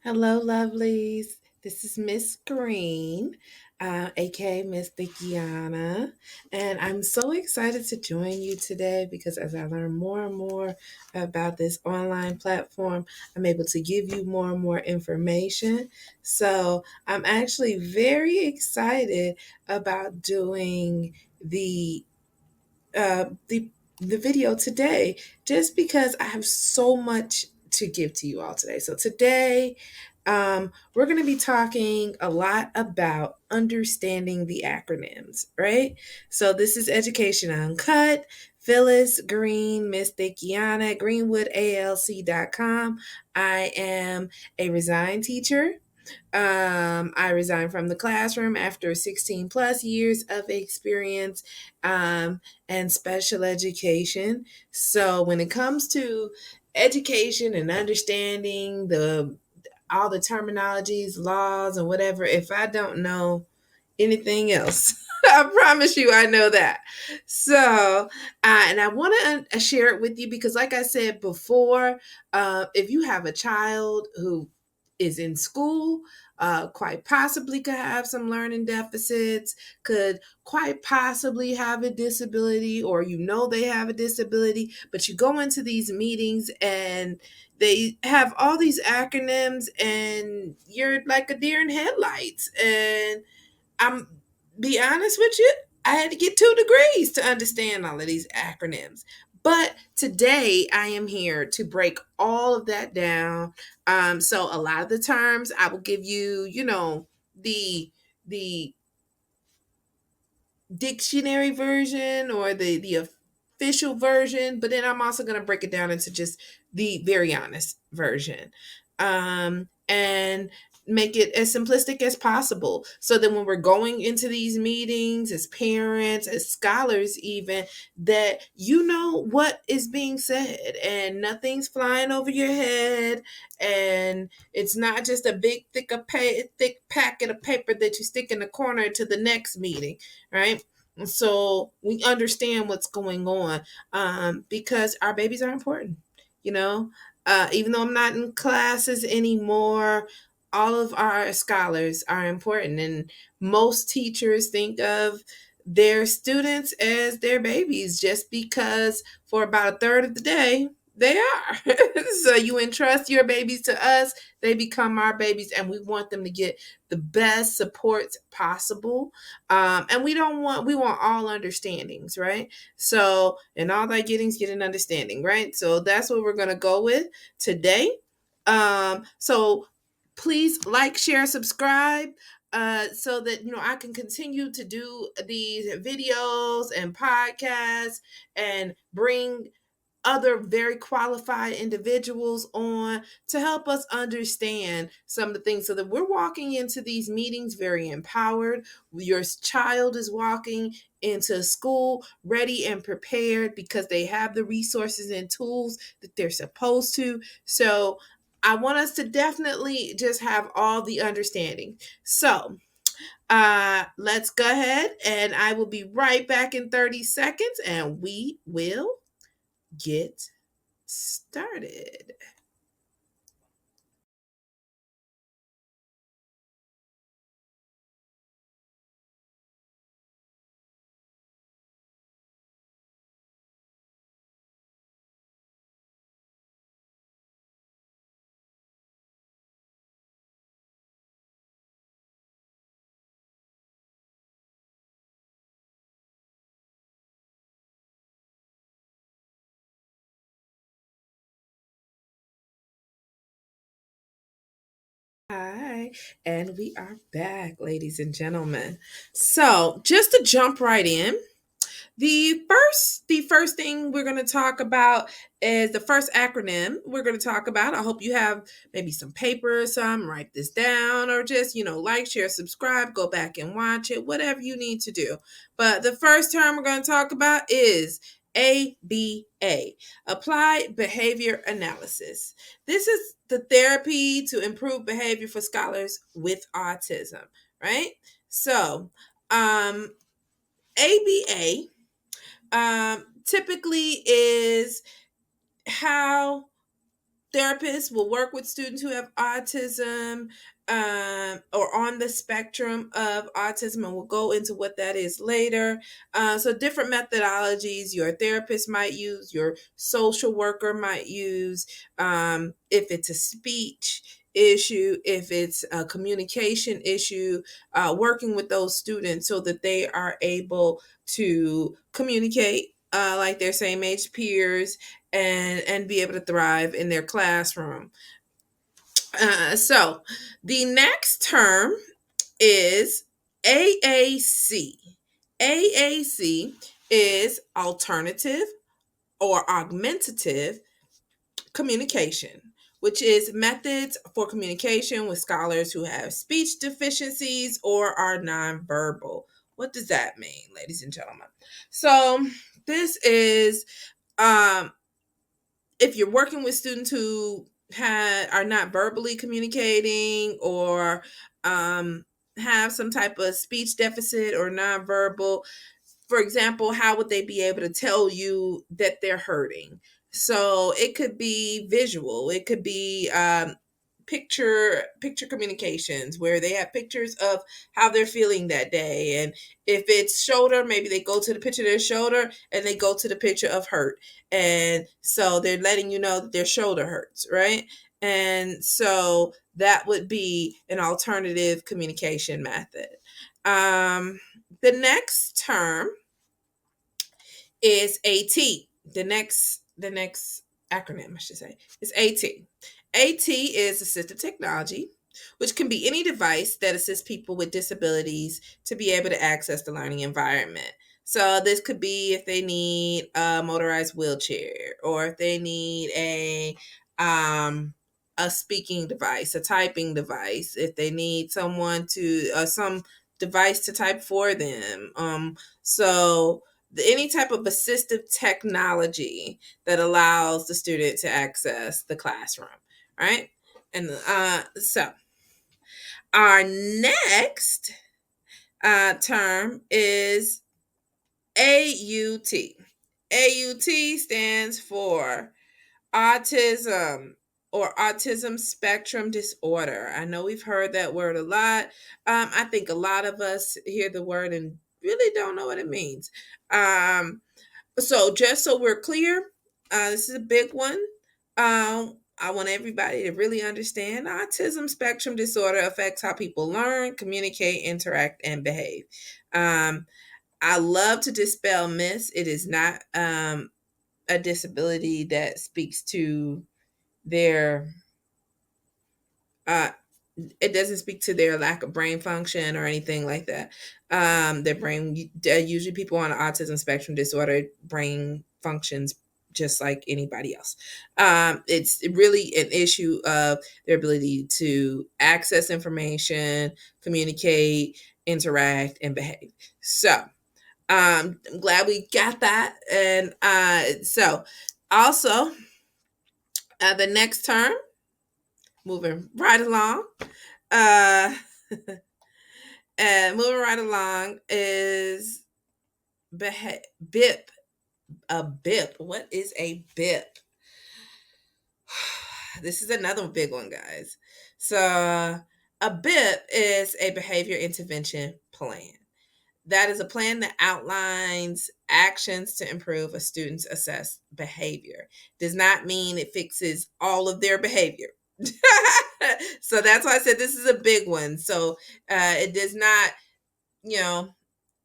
Hello, lovelies. This is Miss Green, aka Miss Gianna, and I'm so excited to join you today because as I learn more and more about this online platform, I'm able to give you more and more information. So I'm actually very excited about doing uh, the the video today, just because I have so much to give to you all today. So today, we're going to be talking a lot about understanding the acronyms, right? So this is Education Uncut. Phyllis Green, Miss Gianna, GreenwoodALC.com. I am a resigned teacher. I resigned from the classroom after 16 plus years of experience and special education. So when it comes to education and understanding the all the terminologies, laws, and whatever, if I don't know anything else, I promise you I know that. So, and I want to share it with you because, like I said before, if you have a child who is in school, quite possibly could have some learning deficits, could quite possibly have a disability, or you know they have a disability, but you go into these meetings and they have all these acronyms and you're like a deer in headlights. And I'm be honest with you, I had to get 2 degrees to understand all of these acronyms. But today I am here to break all of that down. So a lot of the terms I will give you, the dictionary version or the official version, but then I'm also going to break it down into just the very honest version. And make it as simplistic as possible so that when we're going into these meetings as parents, as scholars, even, that you know what is being said and nothing's flying over your head, and it's not just a big thick packet of paper that you stick in the corner to the next meeting, right? So we understand what's going on, because our babies are important, you know. Even though I'm not in classes anymore, all of our scholars are important, and most teachers think of their students as their babies just because for about a third of the day they are. So you entrust your babies to us, they become our babies, and we want them to get the best supports possible. And we want all understandings, right? So, and all thy gettings get an understanding, right? So that's what we're going to go with today. So please like, share, subscribe, so that I can continue to do these videos and podcasts and bring other very qualified individuals on to help us understand some of the things so that we're walking into these meetings very empowered. Your child is walking into school ready and prepared because they have the resources and tools that they're supposed to. So I want us to definitely just have all the understanding. So let's go ahead, and I will be right back in 30 seconds and we will get started. Hi, and we are back, ladies and gentlemen. So, just to jump right in, the first thing we're going to talk about is the first acronym we're going to talk about. I hope you have maybe some paper or some, write this down, or just, like, share, subscribe, go back and watch it, whatever you need to do. But the first term we're going to talk about is ABA, Applied Behavior Analysis. This is the therapy to improve behavior for scholars with autism, right? So, ABA typically is how Therapists will work with students who have autism, or on the spectrum of autism, and we'll go into what that is later. So, different methodologies your therapist might use, your social worker might use, if it's a speech issue, if it's a communication issue, working with those students so that they are able to communicate like their same age peers, and be able to thrive in their classroom. So the next term is AAC. AAC is alternative or augmentative communication, which is methods for communication with scholars who have speech deficiencies or are nonverbal. What does that mean, ladies and gentlemen? So this is, um, if you're working with students who are not verbally communicating, or um, have some type of speech deficit or nonverbal. For example, how would they be able to tell you that they're hurting? So it could be visual, it could be picture communications, where they have pictures of how they're feeling that day. And if it's shoulder, maybe they go to the picture of their shoulder and they go to the picture of hurt, and so they're letting you know that their shoulder hurts, right? And so that would be an alternative communication method. The next term is AT. The next acronym, I should say, is AT. AT is assistive technology, which can be any device that assists people with disabilities to be able to access the learning environment. So this could be if they need a motorized wheelchair, or if they need a speaking device, a typing device, if they need someone to some device to type for them. So any type of assistive technology that allows the student to access the classroom, right? And so our next term is AUT. AUT stands for autism, or autism spectrum disorder. I know we've heard that word a lot. I think a lot of us hear the word and really don't know what it means. So just so we're clear, this is a big one. I want everybody to really understand autism spectrum disorder affects how people learn, communicate, interact, and behave. I love to dispel myths. It is not a disability that speaks to their uh, it doesn't speak to their lack of brain function or anything like that. Their brain, usually people on autism spectrum disorder, brain functions just like anybody else. It's really an issue of their ability to access information, communicate, interact, and behave. So I'm glad we got that. And so also, the next term, moving right along, uh, and moving right along is BIP. A BIP. What is a BIP? This is another big one, guys. So, a BIP is a behavior intervention plan. That is a plan that outlines actions to improve a student's assessed behavior. Does not mean it fixes all of their behavior. So that's why I said this is a big one. So it does not, you know,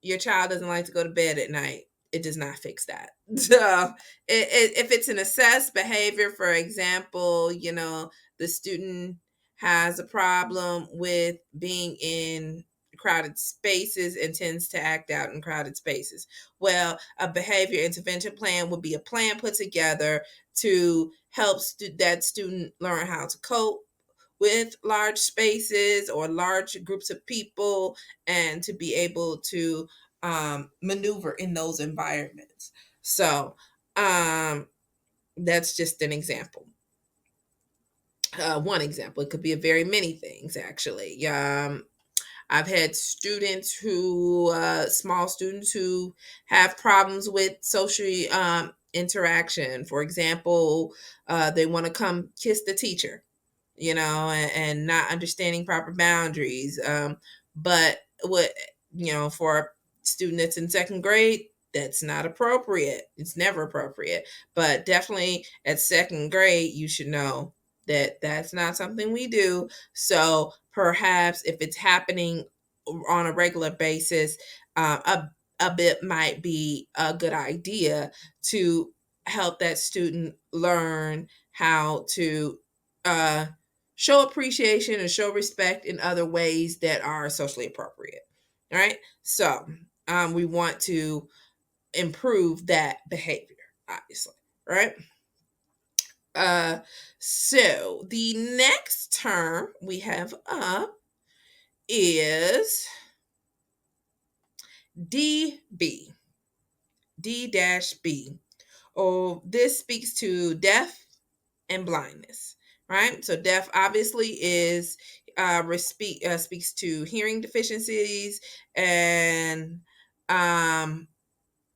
your child doesn't like to go to bed at night. It does not fix that. So if it's an assessed behavior, for example, the student has a problem with being in crowded spaces and tends to act out in crowded spaces. Well, a behavior intervention plan would be a plan put together to help that student learn how to cope with large spaces or large groups of people, and to be able to maneuver in those environments. So that's just an example. One example. It could be a very many things, actually. I've had small students who have problems with socially interaction. For example, they want to come kiss the teacher, and not understanding proper boundaries. But what, for a student that's in second grade, that's not appropriate. It's never appropriate. But definitely at second grade, you should know that that's not something we do. So perhaps if it's happening on a regular basis, a bit might be a good idea to help that student learn how to uh, show appreciation and show respect in other ways that are socially appropriate. All right. So we want to improve that behavior, obviously. Right. Uh, so the next term we have up is DB. D-B. Oh, this speaks to deaf and blindness, right? So deaf obviously is speaks to hearing deficiencies, and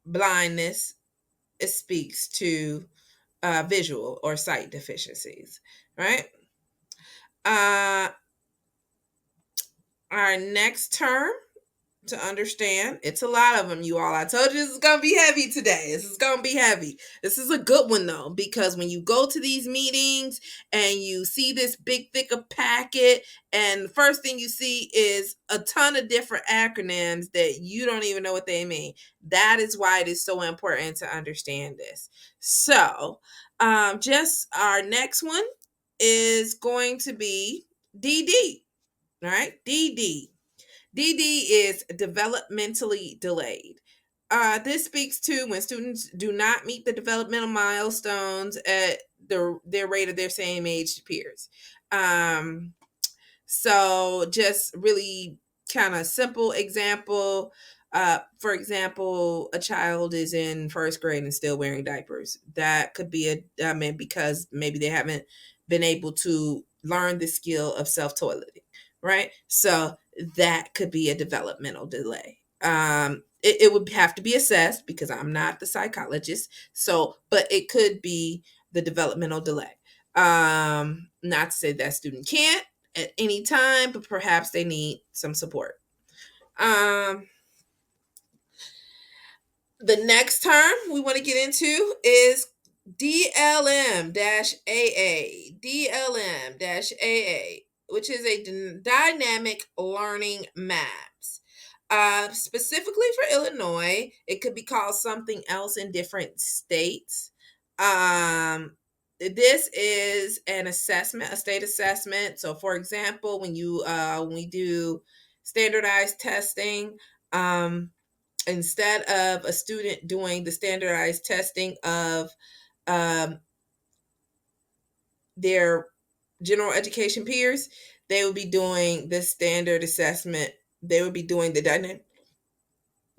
blindness, it speaks to visual or sight deficiencies, right? Uh, our next term to understand. It's a lot of them, you all. I told you this is going to be heavy today. This is going to be heavy. This is a good one, though, because when you go to these meetings and you see this big, thick of packet, and the first thing you see is a ton of different acronyms that you don't even know what they mean. That is why it is so important to understand this. So, just our next one is going to be DD, right? DD. DD is developmentally delayed. This speaks to when students do not meet the developmental milestones at their rate of their same age peers. Um, so just really kind of simple example. For example, a child is in first grade and still wearing diapers. That could be because maybe they haven't been able to learn the skill of self-toileting, right? So that could be a developmental delay. It would have to be assessed because I'm not the psychologist. So, but it could be the developmental delay. Not to say that student can't at any time, but perhaps they need some support. Um, the next term we want to get into is DLM-AA. DLM-AA, which is a dynamic learning maps. Specifically for Illinois, it could be called something else in different states. This is an assessment, a state assessment. So, for example, when we do standardized testing, instead of a student doing the standardized testing of um, their general education peers, they would be doing the standard assessment. They would be doing the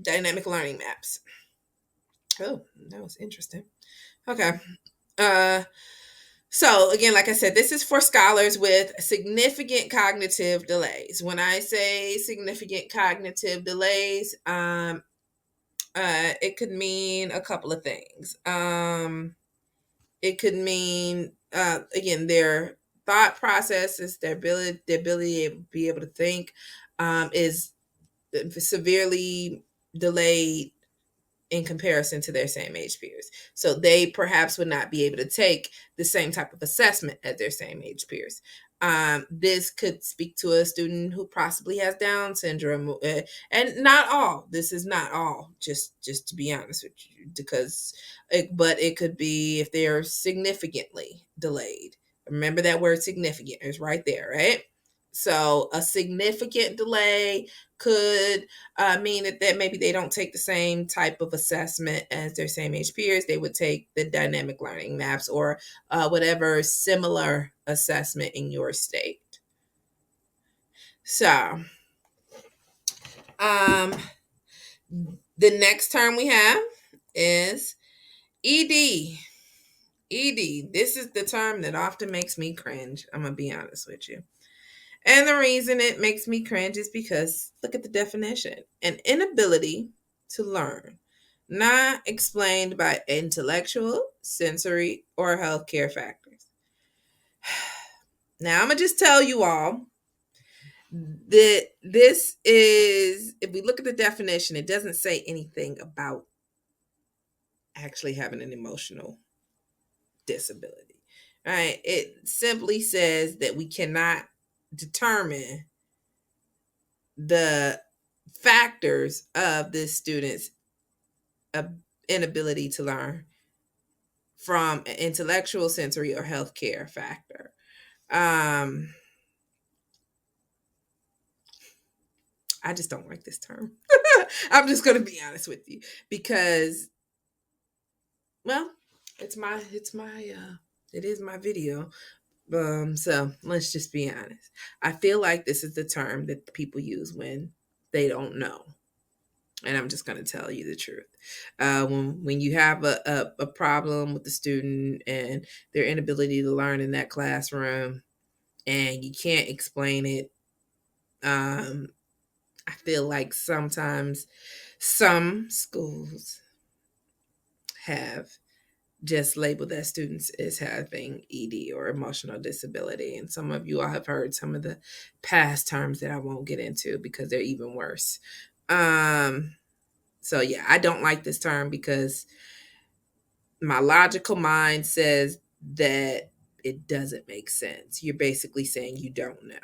dynamic learning maps. Oh, that was interesting. Okay. So again, like I said, this is for scholars with significant cognitive delays. When I say significant cognitive delays, it could mean a couple of things. It could mean again their thought processes, their ability to be able to think is severely delayed in comparison to their same age peers. So they perhaps would not be able to take the same type of assessment as their same age peers. This could speak to a student who possibly has Down syndrome, and not all. This is not all. Just to be honest with you, but it could be if they're significantly delayed. Remember that word significant is right there, right? So a significant delay could mean that maybe they don't take the same type of assessment as their same age peers. They would take the dynamic learning maps or whatever similar assessment in your state. So, the next term we have is ED. ED. This is the term that often makes me cringe. I'm going to be honest with you. And the reason it makes me cringe is because look at the definition: an inability to learn not explained by intellectual, sensory, or healthcare factors. Now, I'm going to just tell you all that this is, if we look at the definition, it doesn't say anything about actually having an emotional disability. Right? It simply says that we cannot determine the factors of this student's inability to learn from an intellectual, sensory, or healthcare factor. I just don't like this term. I'm just going to be honest with you because, well, it is my video. So let's just be honest. I feel like this is the term that people use when they don't know. And I'm just going to tell you the truth. When you have a problem with the student and their inability to learn in that classroom and you can't explain it, I feel like sometimes some schools have just labeled that students as having ED or emotional disability. And some of you all have heard some of the past terms that I won't get into because they're even worse. So yeah, I don't like this term because my logical mind says that it doesn't make sense. You're basically saying you don't know.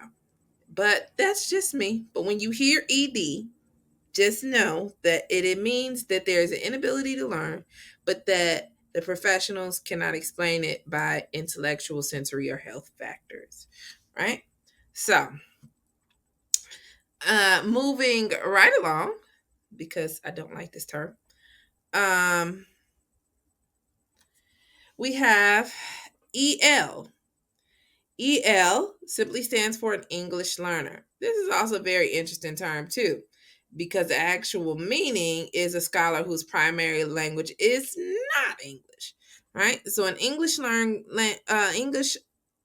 But that's just me. But when you hear ED, just know that it means that there's an inability to learn, but that the professionals cannot explain it by intellectual, sensory, or health factors. Right? So, moving right along, because I don't like this term. We have EL. EL simply stands for an English learner. This is also a very interesting term too, because the actual meaning is a scholar whose primary language is not English, right? So an English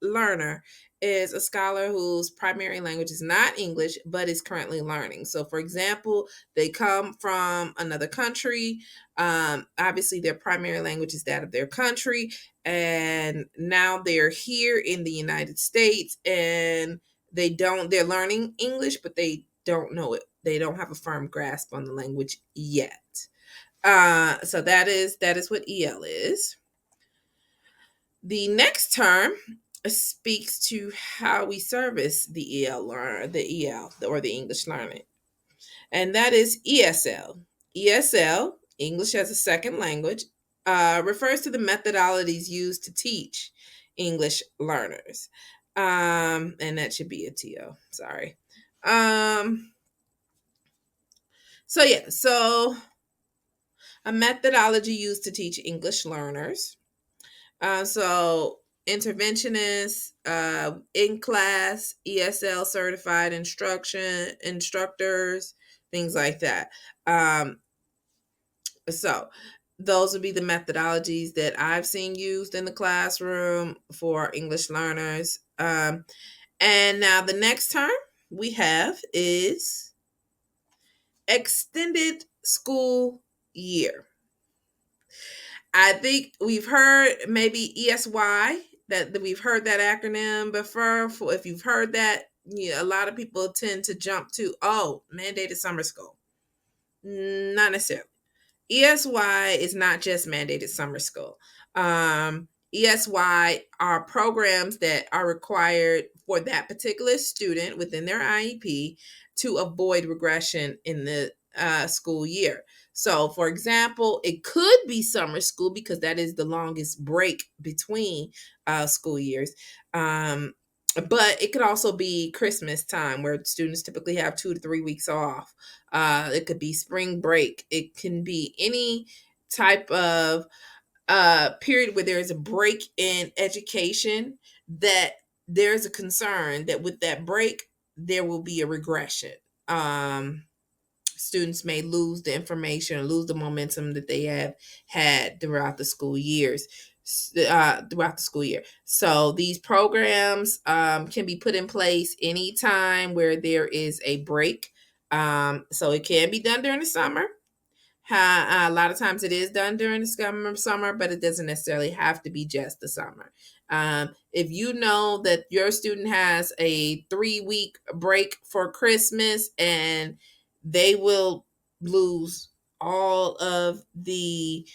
learner is a scholar whose primary language is not English but is currently learning. So, for example, they come from another country. Obviously, their primary language is that of their country, and now they're here in the United States, and they're learning English, but they don't know it. They don't have a firm grasp on the language yet. So that is what EL is. The next term speaks to how we service the EL or the English learning, and that is ESL. ESL, English as a second language, refers to the methodologies used to teach English learners, and that should be a TO. Sorry. So a methodology used to teach English learners. So interventionists, in class, ESL certified instructors, things like that. So those would be the methodologies that I've seen used in the classroom for English learners. And now the next term we have is extended school year. I think we've heard maybe ESY, that we've heard that acronym before. If you've heard that, a lot of people tend to jump to, mandated summer school. Not necessarily. ESY is not just mandated summer school. ESY are programs that are required for that particular student within their IEP to avoid regression in the school year. So, for example, it could be summer school because that is the longest break between school years. But it could also be Christmas time where students typically have 2 to 3 weeks off. It could be spring break. It can be any type of period where there's a break in education, that there's a concern that with that break, there will be a regression. Students may lose the information, lose the momentum that they have had throughout the school years. So these programs can be put in place anytime where there is a break. So it can be done during the summer. A lot of times it is done during the summer, but it doesn't necessarily have to be just the summer. If you know that your student has a 3 week break for Christmas and they will lose all of the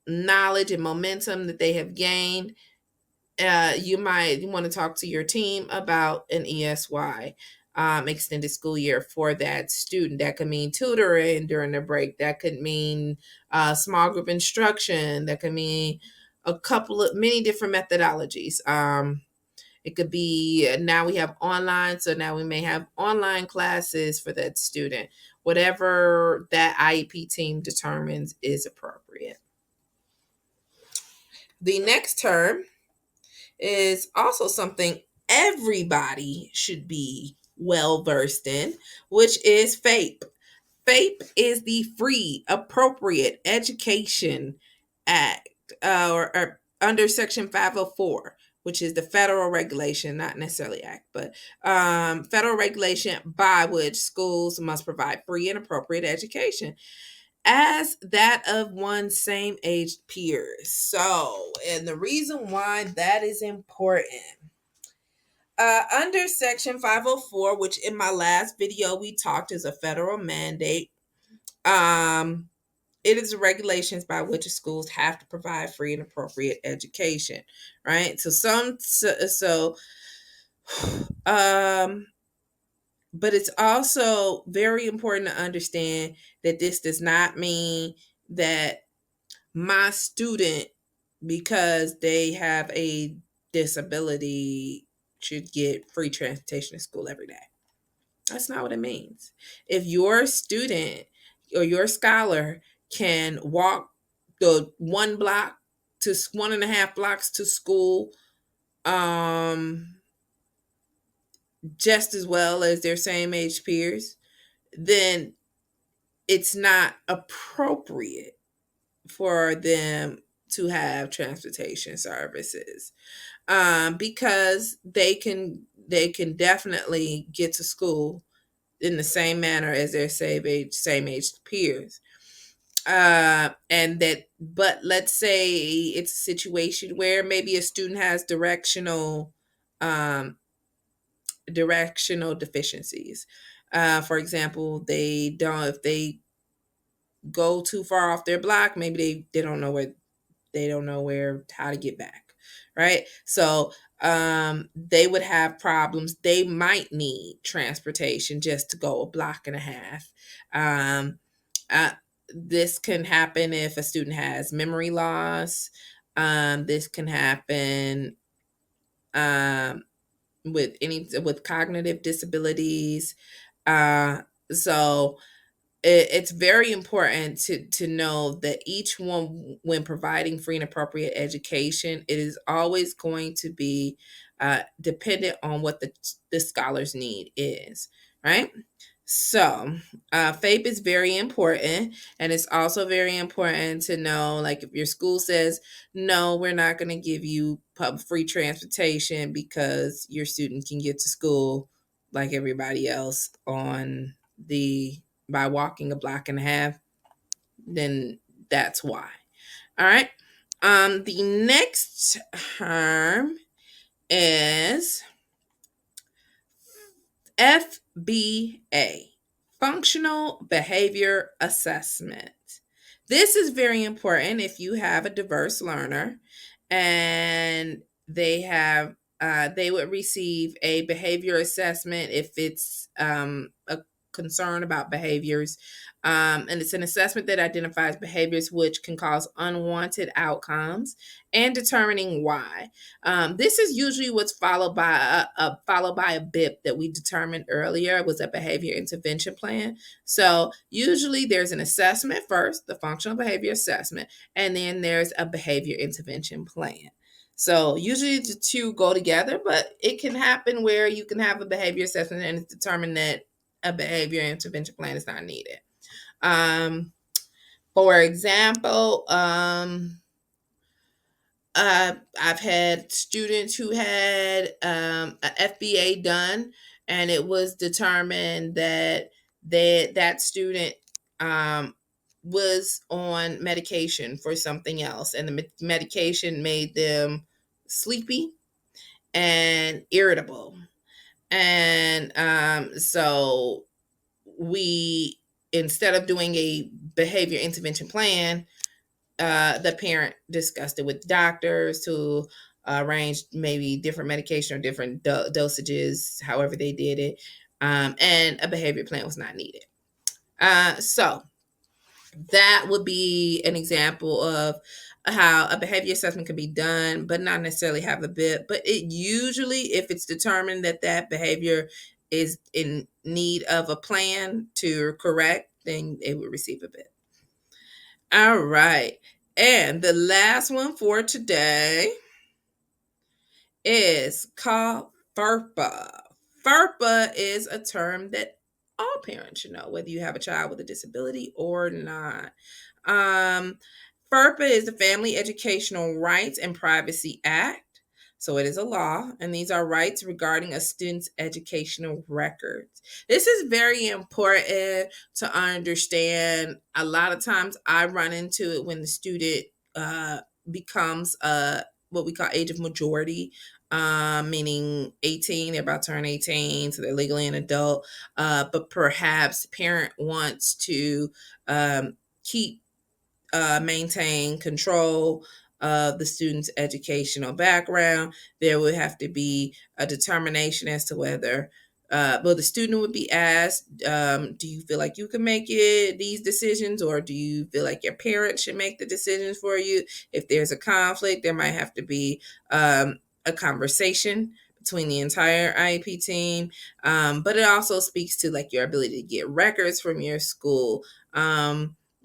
knowledge and momentum that they have gained, you might want to talk to your team about an ESY, extended school year for that student. That could mean tutoring during the break. That could mean small group instruction. That could mean a couple of many different methodologies. It could be now we have online, so now we may have online classes for that student. Whatever that IEP team determines is appropriate. The next term is also something everybody should be well versed in, which is FAPE. FAPE is the Free Appropriate Education Act, or under Section 504, which is the federal regulation, not necessarily act, but federal regulation by which schools must provide free and appropriate education as that of one's same age peers. So, and the reason why that is important, under Section 504, which in my last video we talked is a federal mandate, it is regulations by which schools have to provide free and appropriate education, right? Um, but it's also very important to understand that this does not mean that my student, because they have a disability, should get free transportation to school every day. That's not what it means. If your student or your scholar can walk the 1.5 blocks to school, just as well as their same age peers, then it's not appropriate for them to have transportation services, because they can definitely get to school in the same manner as their same age peers. And that, but let's say it's a situation where maybe a student has directional deficiencies. For example, if they go too far off their block, maybe they don't know where how to get back, right? So they would have problems. They might need transportation just to go a block and a half. um, uh, this can happen if a student has memory loss. This can happen um, with cognitive disabilities. So it's very important to know that each one, when providing free and appropriate education, it is always going to be dependent on what the scholar's need is, right? So FAPE is very important, and it's also very important to know, like, if your school says no, we're not going to give you free transportation because your student can get to school like everybody else by walking a block and a half, then that's why. All right. The next term is FBA, Functional Behavior Assessment. This is very important if you have a diverse learner and they would receive a behavior assessment if it's a concern about behaviors. And it's an assessment that identifies behaviors which can cause unwanted outcomes and determining why. This is usually what's followed by a BIP that we determined earlier was a behavior intervention plan. So usually there's an assessment first, the functional behavior assessment, and then there's a behavior intervention plan. So usually the two go together, but it can happen where you can have a behavior assessment and it's determined that a behavior intervention plan is not needed. For example, I've had students who had a FBA done, and it was determined that that student was on medication for something else, and the medication made them sleepy and irritable. And so we, instead of doing a behavior intervention plan, the parent discussed it with doctors to arrange maybe different medication or different dosages, however they did it, and a behavior plan was not needed. So that would be an example of how a behavior assessment can be done, but not necessarily have a bit. But it usually, if it's determined that that behavior is in need of a plan to correct, then they would receive a bit. All right. And the last one for today is called FERPA. FERPA is a term that all parents should know, whether you have a child with a disability or not. Um, FERPA is the Family Educational Rights and Privacy Act. So it is a law, and these are rights regarding a student's educational records. This is very important to understand. A lot of times I run into it when the student becomes what we call age of majority, meaning 18, they're about to turn 18, so they're legally an adult. But perhaps parent wants to keep maintain control of the student's educational background. There would have to be a determination as to whether, well, the student would be asked, do you feel like you can make these decisions, or do you feel like your parents should make the decisions for you? If there's a conflict, there might have to be a conversation between the entire IEP team. But it also speaks to like your ability to get records from your school,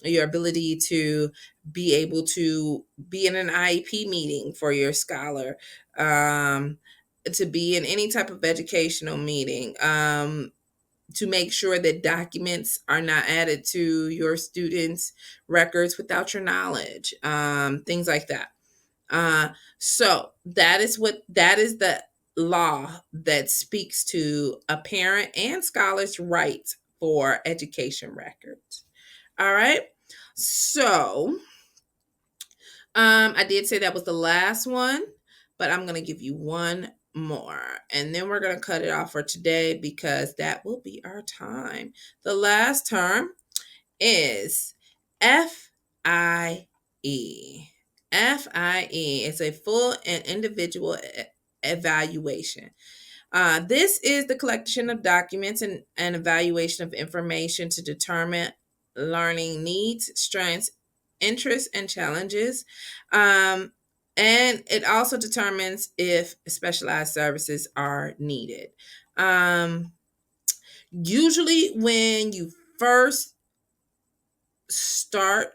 your ability to be able to be in an IEP meeting for your scholar, to be in any type of educational meeting, to make sure that documents are not added to your students' records without your knowledge, things like that. So that is the law that speaks to a parent and scholar's rights for education records. All right. So, I did say that was the last one, but I'm going to give you one more, and then we're going to cut it off for today because that will be our time. The last term is FIE. FIE is a full and individual evaluation. This is the collection of documents and evaluation of information to determine learning needs, strengths, interests, and challenges. And it also determines if specialized services are needed. Usually, when you first start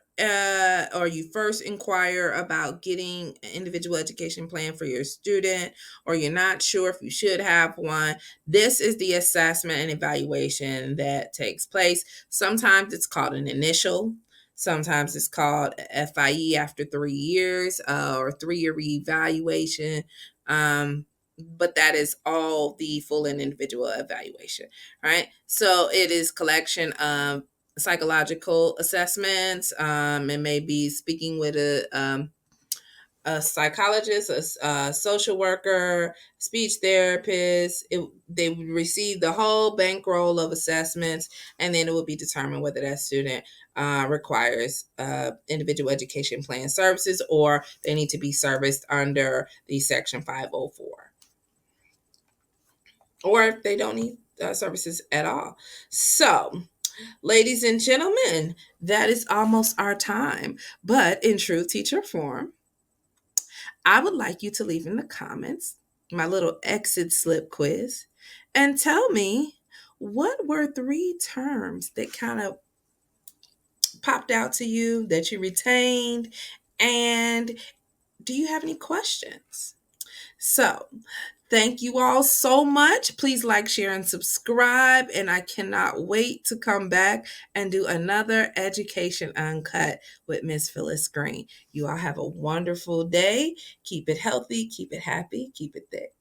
or you first inquire about getting an individual education plan for your student, or you're not sure if you should have one, this is the assessment and evaluation that takes place. Sometimes it's called an initial, sometimes it's called FIE after 3 years, or 3-year reevaluation. But that is all the full and individual evaluation, right? So it is collection of psychological assessments. It may be speaking with a psychologist, a social worker, speech therapist. They would receive the whole bankroll of assessments, and then it would be determined whether that student requires individual education plan services, or they need to be serviced under the Section 504, or if they don't need services at all. So, ladies and gentlemen, that is almost our time. But in true teacher form, I would like you to leave in the comments my little exit slip quiz and tell me, what were 3 terms that kind of popped out to you that you retained, and do you have any questions? So, thank you all so much. Please like, share, and subscribe. And I cannot wait to come back and do another Education Uncut with Miss Phyllis Green. You all have a wonderful day. Keep it healthy, keep it happy, keep it thick.